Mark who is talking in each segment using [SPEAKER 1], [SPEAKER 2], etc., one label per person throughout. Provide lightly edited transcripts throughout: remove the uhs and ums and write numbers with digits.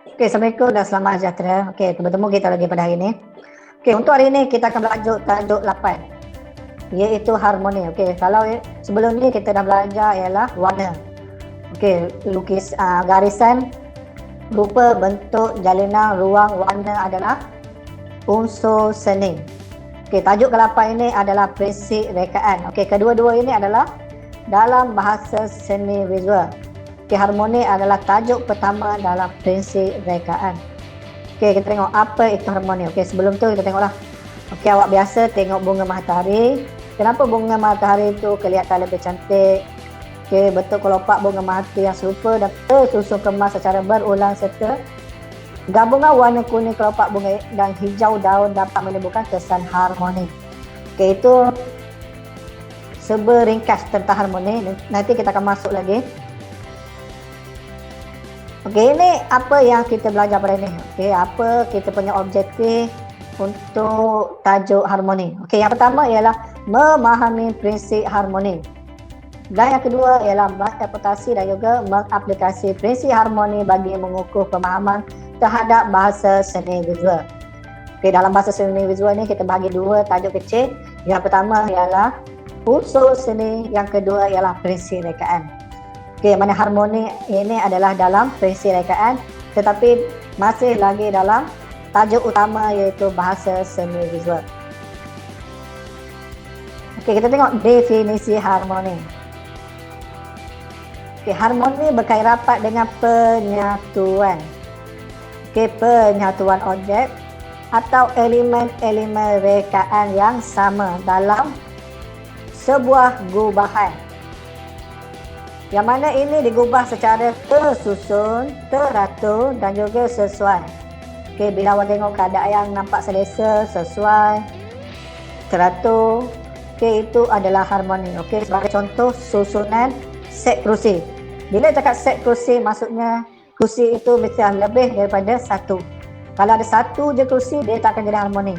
[SPEAKER 1] Okey, Assalamualaikum dan selamat sejahtera. Okey, bertemu kita lagi pada hari ini. Okey, untuk hari ini kita akan belajar tajuk 8 iaitu harmoni. Okey, kalau sebelum ni kita dah belajar ialah warna. Okey, garisan, rupa, bentuk, jalinan, ruang, warna adalah unsur seni. Okey, tajuk ke-8 ini adalah prinsip rekaan. Okey, kedua-dua ini adalah dalam bahasa seni visual. Okey, harmoni adalah tajuk pertama dalam prinsip rekaan. Okey, kita tengok apa itu harmoni. Okey, sebelum tu kita tengoklah. Okey, awak biasa tengok bunga matahari. Kenapa bunga matahari itu kelihatan lebih cantik? Okey, bentuk kelopak bunga matahari yang serupa dan tersusun kemas secara berulang serta gabungan warna kuning kelopak bunga dan hijau daun dapat menimbulkan kesan harmoni. Okey, itu seberingkas tentang harmoni. Nanti kita akan masuk lagi. Okey, ini apa yang kita belajar pada ini. Okey, apa kita punya objektif untuk tajuk harmoni. Okey, yang pertama ialah memahami prinsip harmoni. Dan yang kedua ialah menginterpretasi dan juga mengaplikasi prinsip harmoni bagi mengukur pemahaman terhadap bahasa seni visual. Okey, dalam bahasa seni visual ni kita bagi dua tajuk kecil. Yang pertama ialah unsur seni, yang kedua ialah prinsip rekaan. Okey, mana harmoni ini adalah dalam prinsip rekaan tetapi masih lagi dalam tajuk utama iaitu bahasa seni visual. Okey, kita tengok definisi harmoni. Okey, harmoni berkait rapat dengan penyatuan. Okey, penyatuan objek atau elemen-elemen rekaan yang sama dalam sebuah gubahan. Yang mana ini digubah secara tersusun, teratur dan juga sesuai. Okey, bila awak tengok keadaan yang nampak selesa, sesuai, teratur, okey, itu adalah harmoni. Okey, sebagai contoh susunan set kerusi. Bila cakap set kerusi, maksudnya kerusi itu mesti lebih daripada satu. Kalau ada satu je kerusi, dia tak akan jadi harmoni.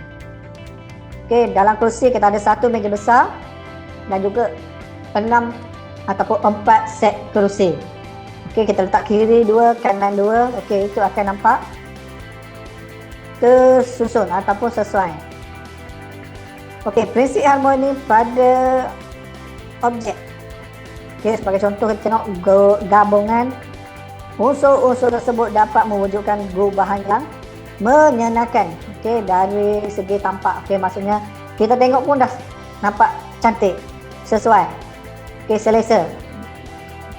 [SPEAKER 1] Okey, dalam kerusi kita ada satu meja besar dan juga 6 ataupun 4 set kerusi. Okey, kita letak kiri 2, kanan 2. Okey, itu akan nampak tersusun ataupun sesuai. Okey, prinsip harmoni pada objek. Okey, sebagai contoh kita tengok gabungan unsur-unsur tersebut dapat mewujudkan gubahan yang menyenangkan. Okey, dari segi tampak. Okey, maksudnya kita tengok pun dah nampak cantik, sesuai. Okey, selesa.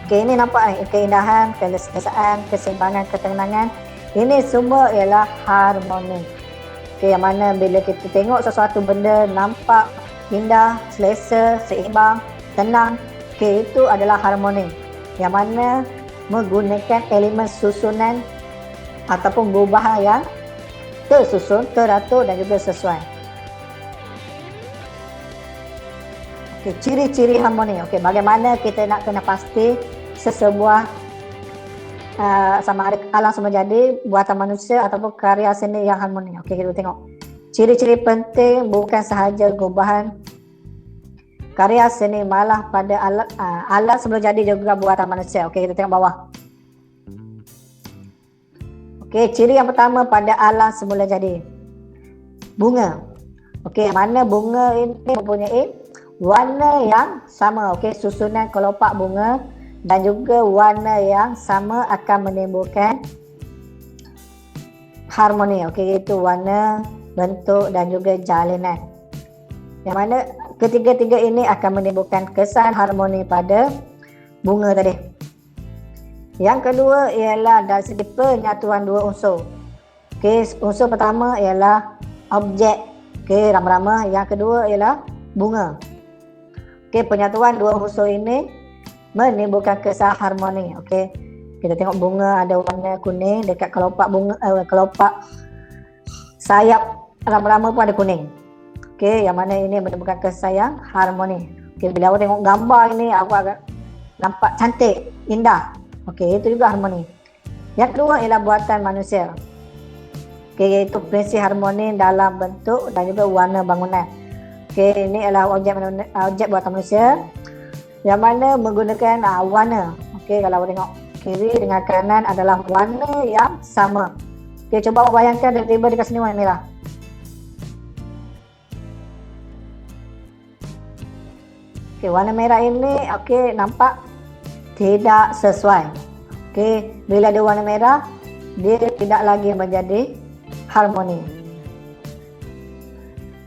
[SPEAKER 1] Okey, ini nampak ni keindahan, keselesaan, keseimbangan, ketenangan. Ini semua ialah harmoni. Okey, yang mana bila kita tengok sesuatu benda nampak indah, selesa, seimbang, tenang, okey, itu adalah harmoni. Yang mana menggunakan elemen susunan ataupun gubahan yang tersusun, teratur dan juga sesuai. Okay, ciri-ciri harmoni. Okey, bagaimana kita nak kena pasti sesebuah sama ada alam semula jadi, buatan manusia ataupun karya seni yang harmoni. Okey, kita tengok. Ciri-ciri penting bukan sahaja gubahan karya seni malah pada alam semula jadi juga buatan manusia. Okey, kita tengok bawah. Okey, ciri yang pertama pada alam semula jadi. Bunga. Okey, mana bunga ini mempunyai warna yang sama. Okey, susunan kelopak bunga dan juga warna yang sama akan menimbulkan harmoni. Okey, itu warna, bentuk dan juga jalinan. Yang mana ketiga-tiga ini akan menimbulkan kesan harmoni pada bunga tadi. Yang kedua ialah dari segi penyatuan dua unsur. Okey, unsur pertama ialah objek. Okey, rama-rama. Yang kedua ialah bunga. Okey, penyatuan dua unsur ini menimbulkan kesan harmoni. Okey, kita tengok bunga ada warna kuning dekat kelopak bunga, kelopak sayap rama-rama pun ada kuning. Okey, yang mana ini menimbulkan kesan yang harmoni. Okey, bila awak tengok gambar ini awak agak nampak cantik, indah. Okey, itu juga harmoni. Yang kedua ialah buatan manusia. Okey, iaitu prinsip harmoni dalam bentuk dan juga warna bangunan. Okey, ini adalah objek buatan manusia yang mana menggunakan warna. Okey, kalau awak tengok kiri dengan kanan adalah warna yang sama. Okey, cuba bayangkan tiba-tiba dekat sini warna merah. Okey, warna merah ini nampak tidak sesuai. Okey, bila ada warna merah, dia tidak lagi menjadi harmoni.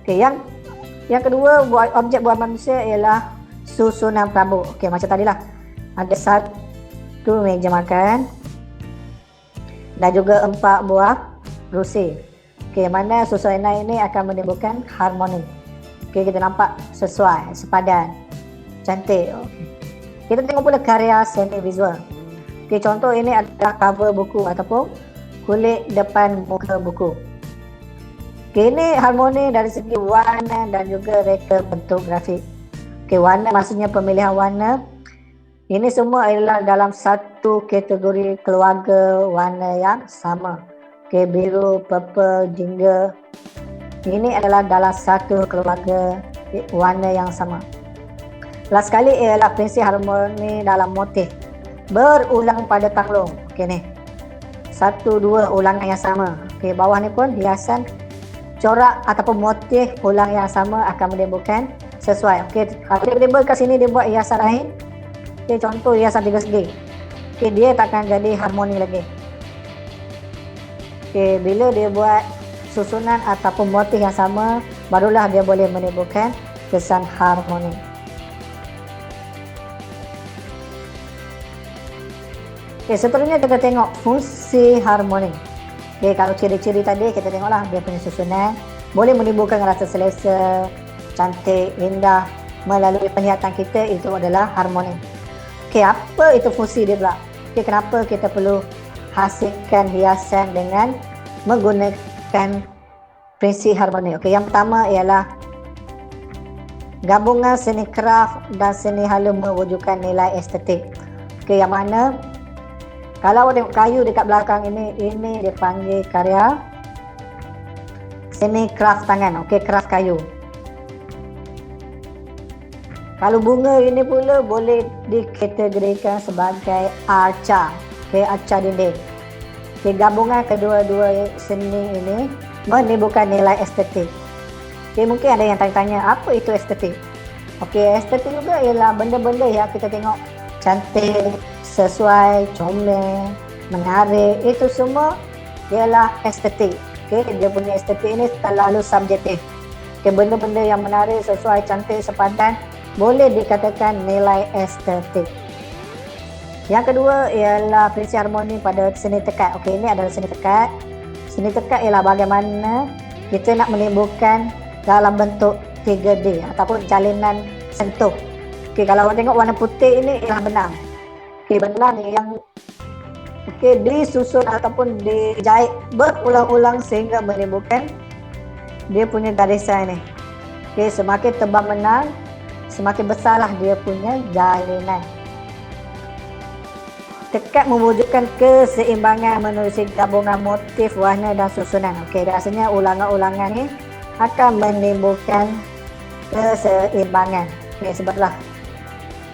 [SPEAKER 1] Okey, yang kedua objek buat manusia ialah susunan perabot. Okey, macam tadilah. Ada satu meja makan dan juga 4 buah kerusi. Okey, mana susunan ini akan menimbulkan harmoni. Okey, kita nampak sesuai, sepadan, cantik. Okay. Kita tengok pula karya seni visual. Okey, contoh ini adalah cover buku ataupun kulit depan muka buku. Okey, ini harmoni dari segi warna dan juga reka bentuk grafik. Okey, warna maksudnya pemilihan warna. Ini semua adalah dalam satu kategori keluarga warna yang sama. Okey, biru, purple, jingga. Ini adalah dalam satu keluarga warna yang sama. Last sekali ialah prinsip harmoni dalam motif. Berulang pada taklung. Okey ni. 1-2 ulangan yang sama. Okey, bawah ni pun hiasan corak ataupun motif ulang yang sama akan menimbulkan sesuai. Okey, kalau tiba-tiba kat sini dia buat hiasan lain. Okey, contoh hiasan 3 segi. Okey, dia takkan jadi harmoni lagi. Okey, bila dia buat susunan ataupun motif yang sama, barulah dia boleh menimbulkan kesan harmoni. Okay, seterusnya kita tengok fungsi harmoni. Okay, kalau ciri-ciri tadi kita tengoklah dia punya susunan boleh menimbulkan rasa selesa, cantik, indah melalui penglihatan kita, itu adalah harmoni. Okay, apa itu fungsi dia pula? Okay, kenapa kita perlu hasilkan hiasan dengan menggunakan prinsip harmoni? Okay, yang pertama ialah gabungan seni kraft dan seni halus mewujudkan nilai estetik. Okay, yang mana kalau tengok kayu dekat belakang ini dipanggil karya seni kraft tangan. Okey, kraft kayu. Kalau bunga ini pula boleh dikategorikan sebagai arca. Okey, arca dinding. Okey, gabungan kedua-dua seni ini menimbulkan nilai estetik. Okey, mungkin ada yang tanya-tanya apa itu estetik. Okey, estetik juga ialah benda-benda yang kita tengok cantik, sesuai, comel, menarik, itu semua ialah estetik. Okay, dia punya estetik ini terlalu subjektif. Okay, benda-benda yang menarik, sesuai, cantik, sepadan boleh dikatakan nilai estetik. Yang kedua ialah prinsip harmoni pada seni tekat. Okay, ini adalah seni tekat. Seni tekat ialah bagaimana kita nak menimbulkan dalam bentuk 3D ataupun jalinan sentuh. Okay, kalau orang tengok warna putih ini ialah benang. Okay, benang yang disusun ataupun dijahit berulang-ulang sehingga menimbulkan dia punya garisan ni. Okay, semakin tebal benang, semakin besarlah dia punya jalinan. Tekat mewujudkan keseimbangan menerusi gabungan motif, warna dan susunan. Okay, rasanya ulangan-ulangan ni akan menimbulkan keseimbangan. Okay, sebablah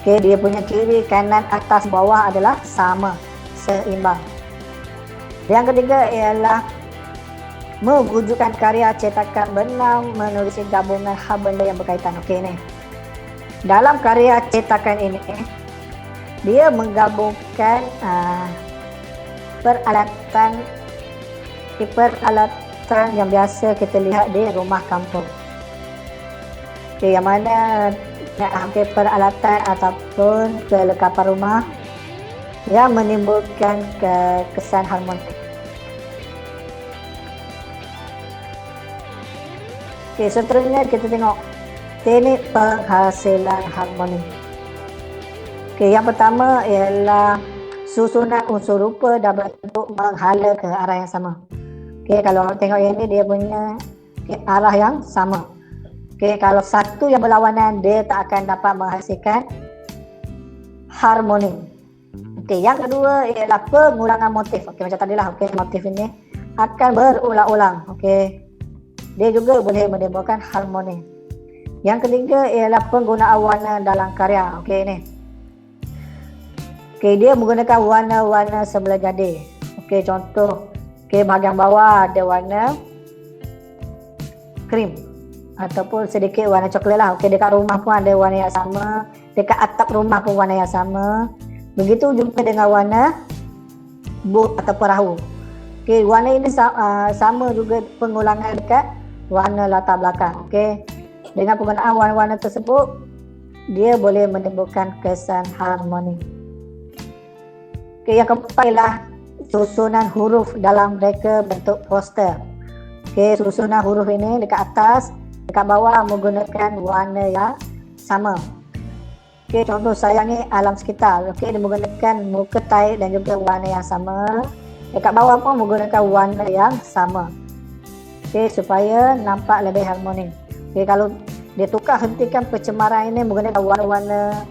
[SPEAKER 1] okay, dia punya kiri, kanan, atas, bawah adalah sama, seimbang. Yang ketiga ialah mewujudkan karya cetakan benang menerusi gabungan hal benda yang berkaitan. Okey ni. Dalam karya cetakan ini, dia menggabungkan peralatan yang biasa kita lihat di rumah kampung. Okey, yang mana peralatan ataupun kelengkapan rumah yang menimbulkan kesan harmoni. Okey, seterusnya kita tengok teknik penghasilan harmoni. Okey, yang pertama ialah susunan unsur rupa dan bentuk menghala ke arah yang sama. Okey, kalau tengok yang ini dia punya arah yang sama. Okey, kalau satu yang berlawanan dia tak akan dapat menghasilkan harmoni. Okey, yang kedua ialah pengulangan motif. Okey, macam tadilah. Okey, motif ini akan berulang-ulang. Okey, dia juga boleh menimbulkan harmoni. Yang ketiga ialah penggunaan warna dalam karya. Okey, ini Okey, dia menggunakan warna-warna sebelah jadi. Okey, contoh. Okey, bahagian bawah ada warna krim ataupun sedikit warna coklat lah. Okey, dekat rumah pun ada warna yang sama. Dekat atap rumah pun warna yang sama. Begitu juga dengan warna bot atau perahu. Okey, warna ini sama juga pengulangan dekat warna latar belakang. Okey, dengan penggunaan warna-warna tersebut, dia boleh menimbulkan kesan harmoni. Okey, yang keempat ialah susunan huruf dalam reka bentuk poster. Okey, susunan huruf ini dekat atas, dekat bawah menggunakan warna yang sama. Okey, contoh saya ni alam sekitar. Okey, dia menggunakan muka taik dan juga warna yang sama. Dekat bawah pun menggunakan warna yang sama. Okey, supaya nampak lebih harmoni. Okey, kalau dia tukar hentikan pencemaran ini menggunakan warna-warna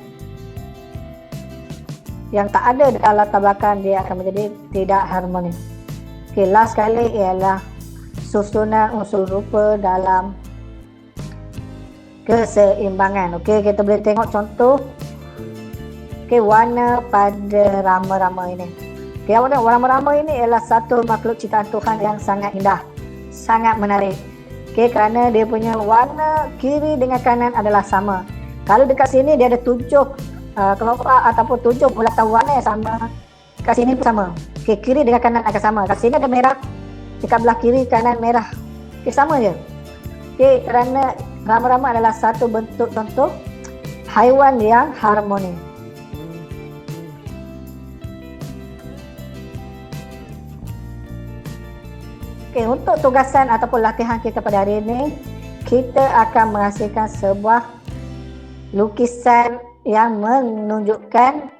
[SPEAKER 1] yang tak ada dalam latar belakang, dia akan menjadi tidak harmoni. Okey, last sekali ialah susunan unsur rupa dalam keseimbangan. Okey, kita boleh tengok contoh. Okey, warna pada rama-rama ini. Okey, warna rama-rama ini ialah satu makhluk ciptaan Tuhan yang sangat indah, sangat menarik. Okey, kerana dia punya warna kiri dengan kanan adalah sama. Kalau dekat sini dia ada 7 kelopak ataupun 7 bulatan warna yang sama. Kat sini pun sama. Okey, kiri dengan kanan akan sama. Kat sini ada merah, dekat belah kiri kanan merah. Okey, sama je. Okey, kerana rama-rama adalah satu bentuk contoh haiwan yang harmoni. Okey, untuk tugasan ataupun latihan kita pada hari ini, kita akan menghasilkan sebuah lukisan yang menunjukkan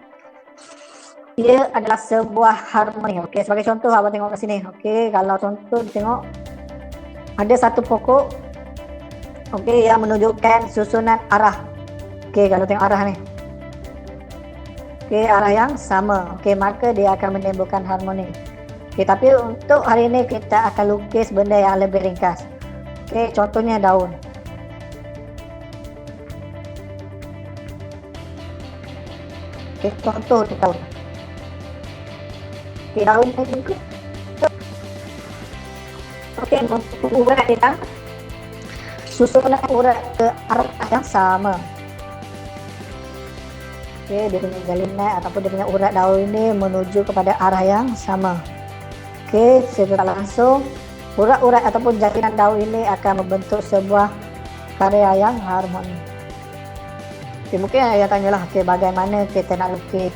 [SPEAKER 1] ia adalah sebuah harmoni. Okey, sebagai contoh abang tengok kat sini. Okey, kalau contoh tengok ada satu pokok, okey, yang menunjukkan susunan arah. Okey, kalau tengok arah ni, okey, arah yang sama. Okey, maka dia akan menimbulkan harmoni. Okey, tapi untuk hari ini kita akan lukis benda yang lebih ringkas. Okey, contohnya daun. Okey, contoh tu daun. Okey, daun ni juga. Okey, untuk urat dia, susunan urat ke arah yang sama. Okey, dia punya jalinan ataupun dia punya urat daun ini menuju kepada arah yang sama. Okey, secara langsung urat-urat ataupun jalinan daun ini akan membentuk sebuah karya yang harmoni. Okay, mungkin ayah tanyalah, okay, bagaimana kita nak lukis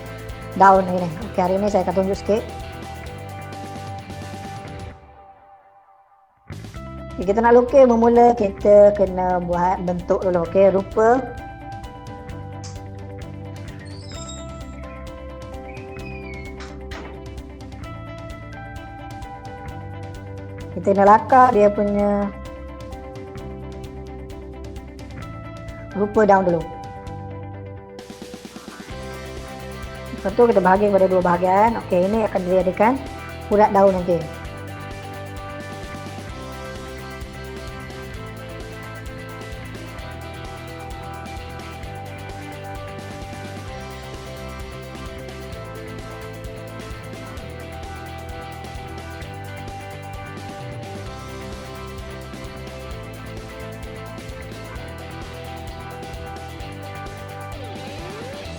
[SPEAKER 1] daun ini. Okay, hari ini saya akan tunjuk sikit. Okay, kita nak lukis, bermula kita kena buat bentuk dulu. Okay, rupa. Kita nak lakar dia punya rupa daun dulu. Contoh kita bahagi kepada dua bahagian. Okey, ini akan dijadikan urat daun nanti.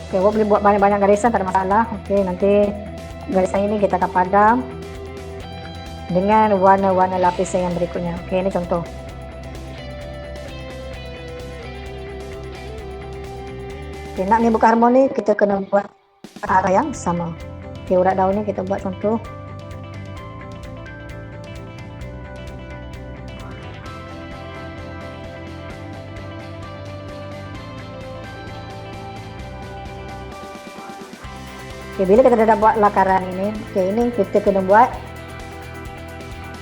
[SPEAKER 1] Okey, awak boleh buat banyak-banyak garisan, tak ada masalah. Okey, nanti garisan ini kita akan padam dengan warna-warna lapisan yang berikutnya. Okey, ini contoh. Okey, nak menimbulkan harmoni, kita kena buat arah yang sama. Okey, urat daun ni kita buat contoh. Okay, bila kita dah buat lakaran ini, okay, ini kita kena buat.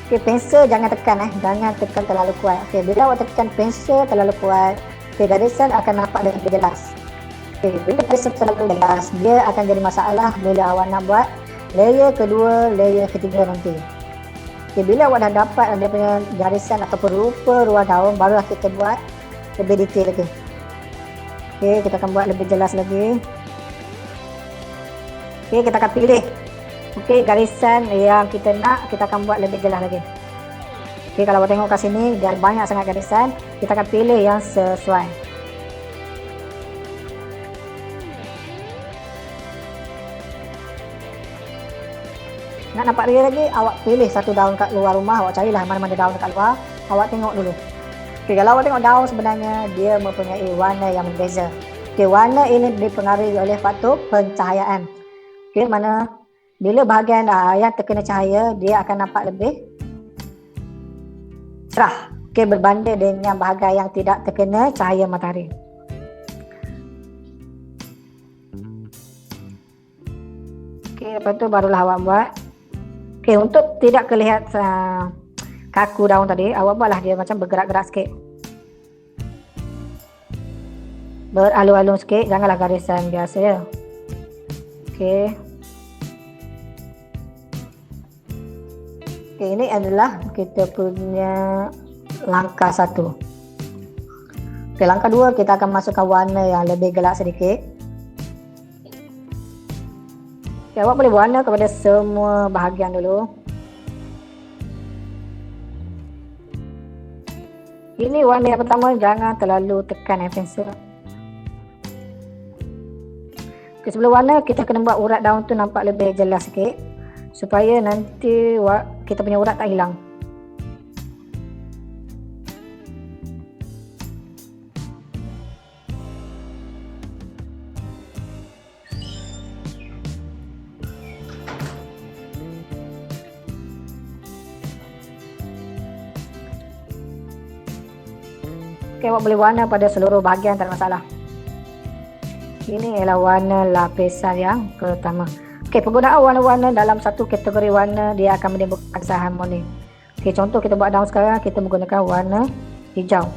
[SPEAKER 1] Okay, pensel jangan tekan, jangan tekan terlalu kuat. Okay, bila awak tekan pensel terlalu kuat, okay, garisan akan nampak lebih jelas. Okay, bila garisan terlalu jelas, dia akan jadi masalah bila awak nak buat layer kedua, layer ketiga nanti. Okay, bila awak dah dapat dia punya garisan ataupun rupa ruang daun, barulah kita buat lebih detail lagi. Okay, kita akan buat lebih jelas lagi. Okey, kita akan pilih. Okey, garisan yang kita nak, kita akan buat lebih jelas lagi. Okey, kalau awak tengok kat sini, dia banyak sangat garisan. Kita akan pilih yang sesuai. Nak nampak real lagi, awak pilih satu daun kat luar rumah, awak carilah mana-mana daun kat luar, awak tengok dulu. Okey, kalau awak tengok daun sebenarnya dia mempunyai warna yang berbeza. Okey, warna ini dipengaruhi oleh faktor pencahayaan. Okey, mana bila bahagian yang terkena cahaya, dia akan nampak lebih cerah. Okey, berbanding dengan bahagian yang tidak terkena cahaya matahari. Okey, lepas tu barulah awak buat. Okey, untuk tidak terlihat kaku daun tadi, awak buatlah dia macam bergerak-gerak sikit. Beralun-alun sikit, janganlah garisan biasa ya. Okey. Okey, ini adalah kita punya langkah 1. Okey, langkah 2 kita akan masukkan warna yang lebih gelap sedikit. Okay, awak boleh warna kepada semua bahagian dulu. Ini warna yang pertama, jangan terlalu tekan pensel. Okay, sebelum warna, kita kena buat urat daun tu nampak lebih jelas sikit, supaya nanti kita punya urat tak hilang. Okay, awak boleh warna pada seluruh bahagian, tak ada masalah. Ini ialah warna lapisan yang pertama. Okay, penggunaan warna-warna dalam satu kategori warna, dia akan menimbulkan disharmoni. Okay, contoh kita buat daun sekarang, kita menggunakan warna hijau.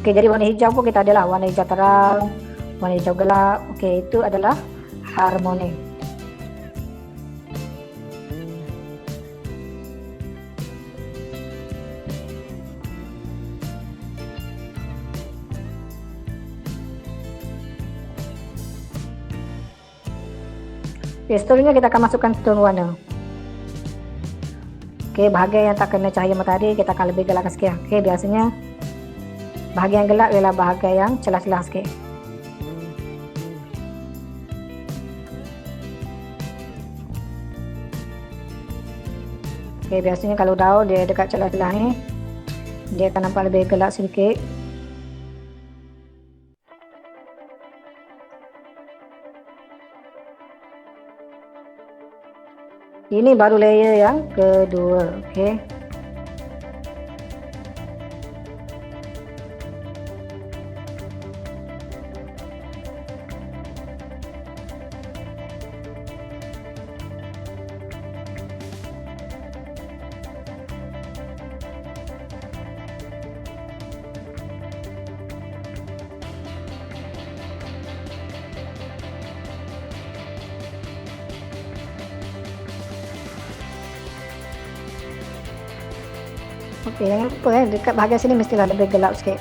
[SPEAKER 1] Okay, jadi warna hijau pun kita adalah warna hijau terang, warna hijau gelap. Okay, itu adalah harmoni. Okay, seterusnya kita akan masukkan tone warna. Okay, bahagian yang tak kena cahaya matahari kita akan lebih gelapkan sikit. Okay, biasanya bahagian gelap ialah bahagian yang celah-celah sikit. Okay, biasanya kalau daun dia dekat celah-celah ni, dia akan nampak lebih gelap sedikit. Ini baru layer yang kedua. Okey. Okey, jangan lupa dekat bahagian sini mestilah lebih gelap sikit.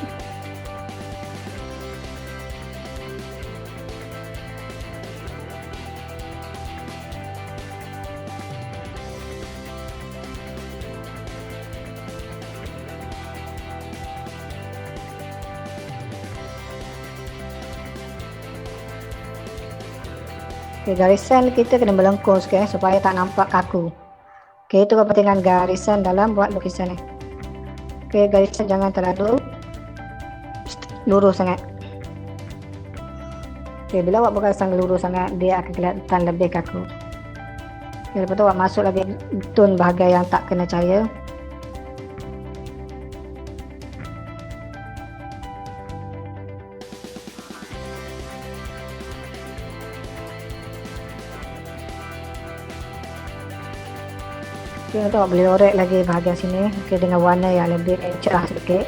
[SPEAKER 1] Okey, garisan kita kena melengkung sikit supaya tak nampak kaku. Okey, itu kepentingan garisan dalam buat lukisan ni. Okey, garisan jangan terlalu lurus sangat. Okey, bila awak bergarisan lurus sangat, dia akan kelihatan lebih kaku. Okey, lepas tu awak masuk lagi tone bahagian yang tak kena cahaya. Okey, tu awak boleh orek lagi bahagian sini. Okey, dengan warna yang lebih cerah sedikit.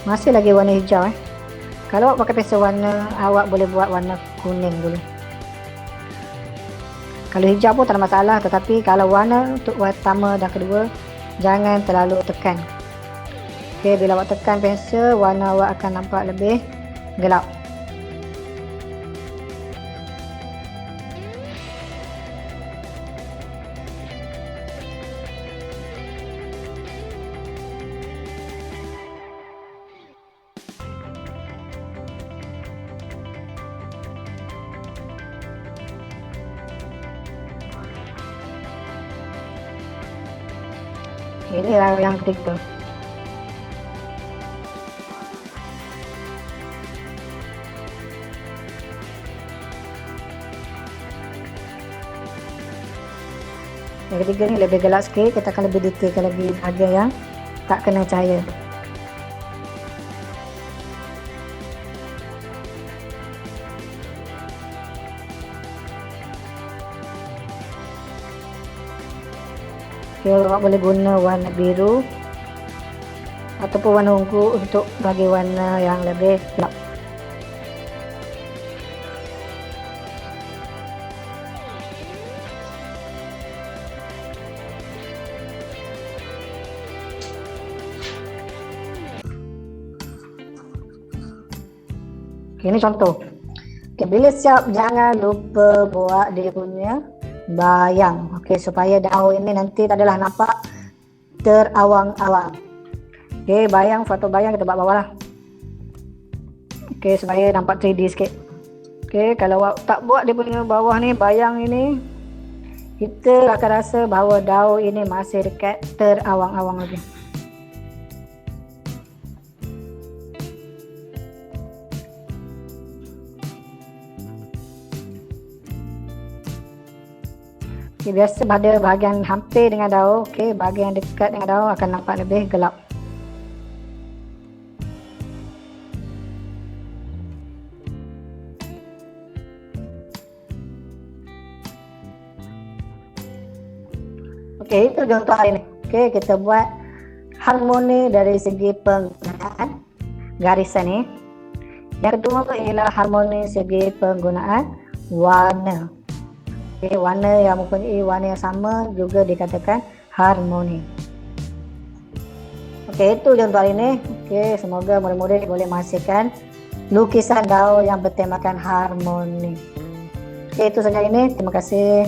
[SPEAKER 1] Masih lagi warna hijau Kalau awak pakai pensel warna, awak boleh buat warna kuning dulu. Kalau hijau pun tak ada masalah, tetapi kalau warna untuk warna pertama dan kedua, jangan terlalu tekan. Okey, bila awak tekan pensel, warna awak akan nampak lebih gelap. Ini yang ketiga. Yang ketiga ni lebih gelap sikit, kita akan lebih detailkan lagi bahagian yang tak kena cahaya. Okay, awak boleh guna warna biru ataupun warna ungu untuk bagi warna yang lebih gelap. Okay, ini contoh. Okay, bila siap jangan lupa buat dia punya bayang. Okey, supaya daun ini nanti tak adalah nampak terawang-awang. Okey, bayang, foto bayang kita buat bawah lah. Okey, supaya nampak 3D sikit. Okey, kalau tak buat dia punya bawah ni, bayang ini, kita akan rasa bahawa daun ini masih dekat terawang-awang lagi. Okay, biasa pada bahagian hampir dengan daun, okay, bahagian dekat dengan daun akan nampak lebih gelap. Okey, itu contoh hari ini. Okey, kita buat harmoni dari segi penggunaan garisan ni. Yang kedua ialah harmoni segi penggunaan warna. Okay, warna yang mempunyai warna yang sama juga dikatakan harmoni. Okey, itu contoh hari ini. Okey, semoga murid-murid boleh menghasilkan lukisan daun yang bertemakan harmoni. Okey, itu saja ini. Terima kasih.